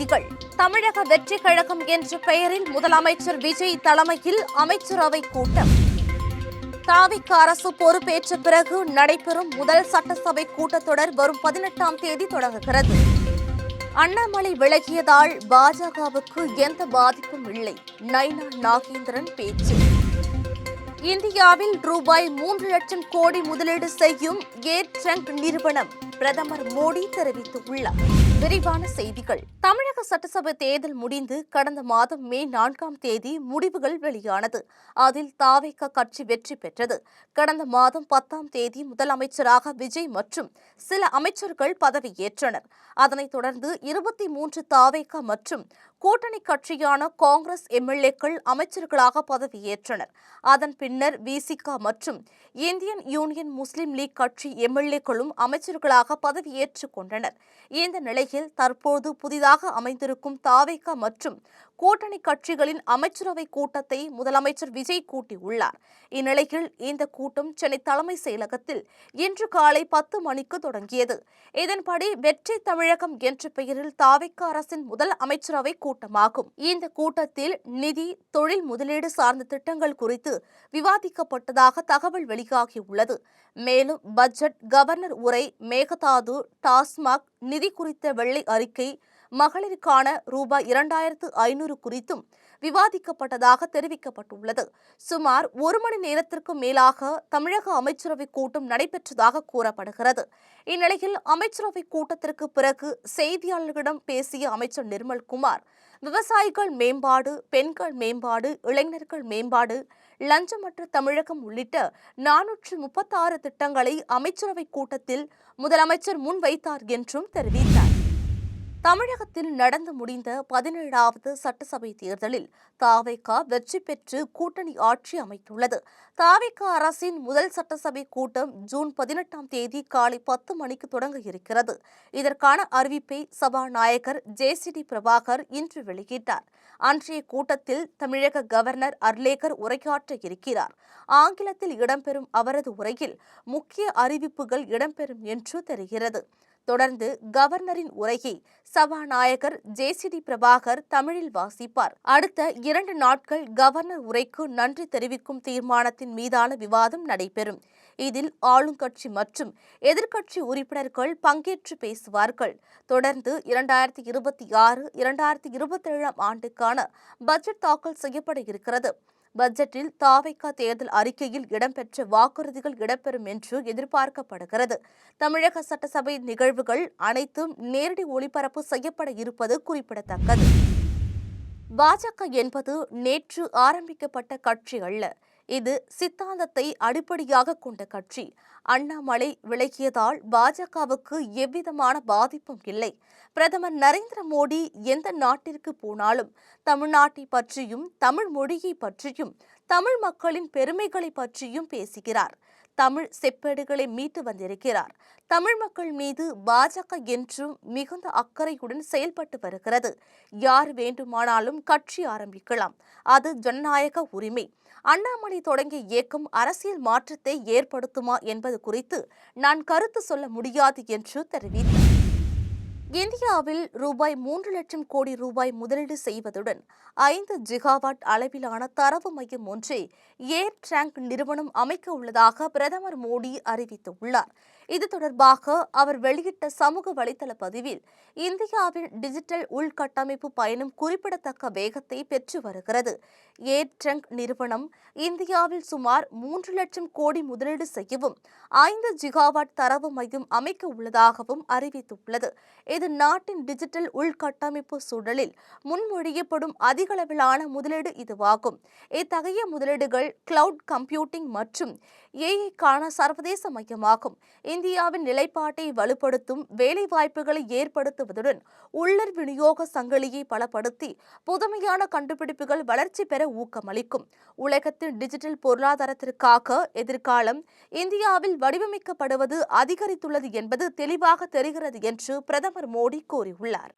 செய்திகள். தமிழக வெற்றி கழகம் என்ற பெயரில் முதலமைச்சர் விஜய் தலைமையில் அமைச்சரவை கூட்டம். தாவிக அரசு பொறுப்பேற்ற பிறகு நடைபெறும் முதல் சட்டசபை கூட்டத்தொடர் வரும் 18ஆம் தேதி தொடங்குகிறது. அண்ணாமலை விலகியதால் பாஜகவுக்கு எந்த பாதிப்பும் இல்லை, நைனா நாகேந்திரன் பேச்சு. இந்தியாவில் ரூபாய் 3 லட்சம் கோடி முதலீடு செய்யும் ஏர் ட்ரங்க் நிறுவனம் பிரதமர் மோடி தெரிவித்துள்ளார். விரிவான செய்திகள். தமிழக சட்டசபை தேர்தல் முடிந்து கடந்த மாதம் மே 4ஆம் தேதி முடிவுகள் வெளியானது. அதில் தாவேக கட்சி வெற்றி பெற்றது. கடந்த மாதம் 10ஆம் தேதி முதலமைச்சராக விஜய் மற்றும் சில அமைச்சர்கள் பதவியேற்றனர். அதனைத் தொடர்ந்து 23 தாவேக மற்றும் கூட்டணி கட்சியான காங்கிரஸ் எம்எல்ஏக்கள் அமைச்சர்களாக பதவியேற்றனர். அதன் பின்னர் விசிக மற்றும் இந்தியன் யூனியன் முஸ்லிம் லீக் கட்சி எம்எல்ஏக்களும் அமைச்சர்களாக பதவியேற்றுக் கொண்டனர். இந்த நிலையில் தற்போது புதிதாக அமைந்திருக்கும் தாவேக மற்றும் கூட்டணி கட்சிகளின் அமைச்சரவை கூட்டத்தை முதலமைச்சர் விஜய் கூட்டியுள்ளார். இந்நிலையில் இந்த கூட்டம் சென்னை தலைமைச் செயலகத்தில் இன்று காலை 10 மணிக்கு தொடங்கியது. இதன்படி வெற்றி தமிழகம் என்ற பெயரில் தாவேக அரசின் முதல் அமைச்சரவை கூட்டமாகும். இந்த கூட்டத்தில் நிதி, தொழில் முதலீடு சார்ந்த திட்டங்கள் குறித்து விவாதிக்கப்பட்டதாக தகவல் வெளியாகியுள்ளது. மேலும் பட்ஜெட், கவர்னர் உரை, மேகதாது, டாஸ்மாக், நிதி குறித்த வெள்ளை அறிக்கை, மகளிருக்கான ரூபாய் 2500 குறித்தும் விவாதிக்கப்பட்டதாக தெரிவிக்கப்பட்டுள்ளது. சுமார் 1 மணி நேரத்திற்கு மேலாக தமிழக அமைச்சரவை கூட்டம் நடைபெற்றதாக கூறப்படுகிறது. இந்நிலையில் அமைச்சரவை கூட்டத்திற்கு பிறகு செய்தியாளர்களிடம் பேசிய அமைச்சர் நிர்மல்குமார், விவசாயிகள் மேம்பாடு, பெண்கள் மேம்பாடு, இளைஞர்கள் மேம்பாடு, லஞ்சமற்ற தமிழகம் உள்ளிட்ட 436 திட்டங்களை அமைச்சரவை கூட்டத்தில் முதலமைச்சர் முன்வைத்தார் என்றும் தெரிவித்தார். தமிழகத்தில் நடந்து முடிந்த 17வது சட்டசபை தேர்தலில் தாவேக வெற்றி பெற்று கூட்டணி ஆட்சி அமைத்துள்ளது. தாவேக அரசின் முதல் சட்டசபை கூட்டம் ஜூன் 18ஆம் தேதி காலை 10 மணிக்கு தொடங்க இருக்கிறது. இதற்கான அறிவிப்பை சபாநாயகர் ஜேசிடி பிரபாகர் இன்று வெளியிட்டார். அன்றைய கூட்டத்தில் தமிழக கவர்னர் அர்லேகர் உரையாற்ற இருக்கிறார். ஆங்கிலத்தில் இடம்பெறும் அவரது உரையில் முக்கிய அறிவிப்புகள் இடம்பெறும் என்று தெரிகிறது. தொடர்ந்து கவர்னரின் உரையை சபாநாயகர் ஜேசிடி பிரபாகர் தமிழில் வாசிப்பார். அடுத்த 2 நாட்கள் கவர்னர் உரைக்கு நன்றி தெரிவிக்கும் தீர்மானத்தின் மீதான விவாதம் நடைபெறும். இதில் ஆளுங்கட்சி மற்றும் எதிர்க்கட்சி உறுப்பினர்கள் பங்கேற்று பேசுவார்கள். தொடர்ந்து 2026-2027 ஆண்டுக்கான பட்ஜெட் தாக்கல் செய்யப்பட இருக்கிறது. பட்ஜெட்டில் தாவேக தேர்தல் அறிக்கையில் இடம்பெற்ற வாக்குறுதிகள் இடம்பெறும் என்று எதிர்பார்க்கப்படுகிறது. தமிழக சட்டசபை நிகழ்வுகள் அனைத்தும் நேரடி ஒளிபரப்பு செய்யப்பட இருப்பது குறிப்பிடத்தக்கது. பாஜக என்பது நேற்று ஆரம்பிக்கப்பட்ட கட்சி அல்ல. இது சித்தாந்தத்தை அடிப்படையாக கொண்ட கட்சி. அண்ணாமலை விலகியதால் பாஜகவுக்கு எவ்விதமான பாதிப்பும் இல்லை. பிரதமர் நரேந்திர மோடி எந்த நாட்டிற்கு போனாலும் தமிழ்நாட்டை பற்றியும், தமிழ் மொழியை பற்றியும், தமிழ் மக்களின் பெருமைகளை பற்றியும் பேசுகிறார். தமிழ் செப்பேடுகளை மீட்டு வந்திருக்கிறார். தமிழ் மக்கள் மீது பாஜக என்றும் மிகுந்த அக்கறையுடன் செயல்பட்டு வருகிறது. யார் வேண்டுமானாலும் கட்சி ஆரம்பிக்கலாம், அது ஜனநாயக உரிமை. அண்ணாமலை தொடங்கிய இயக்கம் அரசியல் மாற்றத்தை ஏற்படுத்துமா என்பது குறித்து நான் கருத்து சொல்ல முடியாது என்று தெரிவித்தார். இந்தியாவில் ரூபாய் 3 லட்சம் கோடி ரூபாய் முதலீடு செய்வதுடன் 5 ஜிகாவாட் அளவிலான தரவு மையம் ஒன்றை ஏர் ட்ரங்க் நிறுவனம் அமைக்க உள்ளதாக பிரதமர் மோடி அறிவித்துள்ளார். இது தொடர்பாக அவர் வெளியிட்ட சமூக வலைதள பதிவில், இந்தியாவின் டிஜிட்டல் உள்கட்டமைப்பு பயணம் குறிப்பிடத்தக்க வேகத்தை பெற்று வருகிறது. ஏர் ட்ரங்க் நிறுவனம் இந்தியாவில் சுமார் 3 லட்சம் கோடி முதலீடு செய்யவும் 5 ஜிகாவாட் தரவு மையம் அமைக்க உள்ளதாகவும் அறிவித்துள்ளது. இது நாட்டின் டிஜிட்டல் உள்கட்டமைப்பு சூழலில் முன்மொழியப்படும் அதிகளவிலான முதலீடு இதுவாகும். இத்தகைய முதலீடுகள் கிளவுட் கம்ப்யூட்டிங் மற்றும் ஏஐக்கான சர்வதேச மையமாகும். இந்தியாவின் நிலைப்பாட்டை வலுப்படுத்தும், வேலைவாய்ப்புகளை ஏற்படுத்துவதுடன் உள்ளூர் விநியோக சங்கிலியை பலப்படுத்தி புதுமையான கண்டுபிடிப்புகள் வளர்ச்சி பெற ஊக்கமளிக்கும். உலகத்தின் டிஜிட்டல் பொருளாதாரத்திற்காக எதிர்காலம் இந்தியாவில் வடிவமைக்கப்படுவது அதிகரித்துள்ளது என்பது தெளிவாக தெரிகிறது என்று பிரதமர் மோடி கூறியுள்ளார்.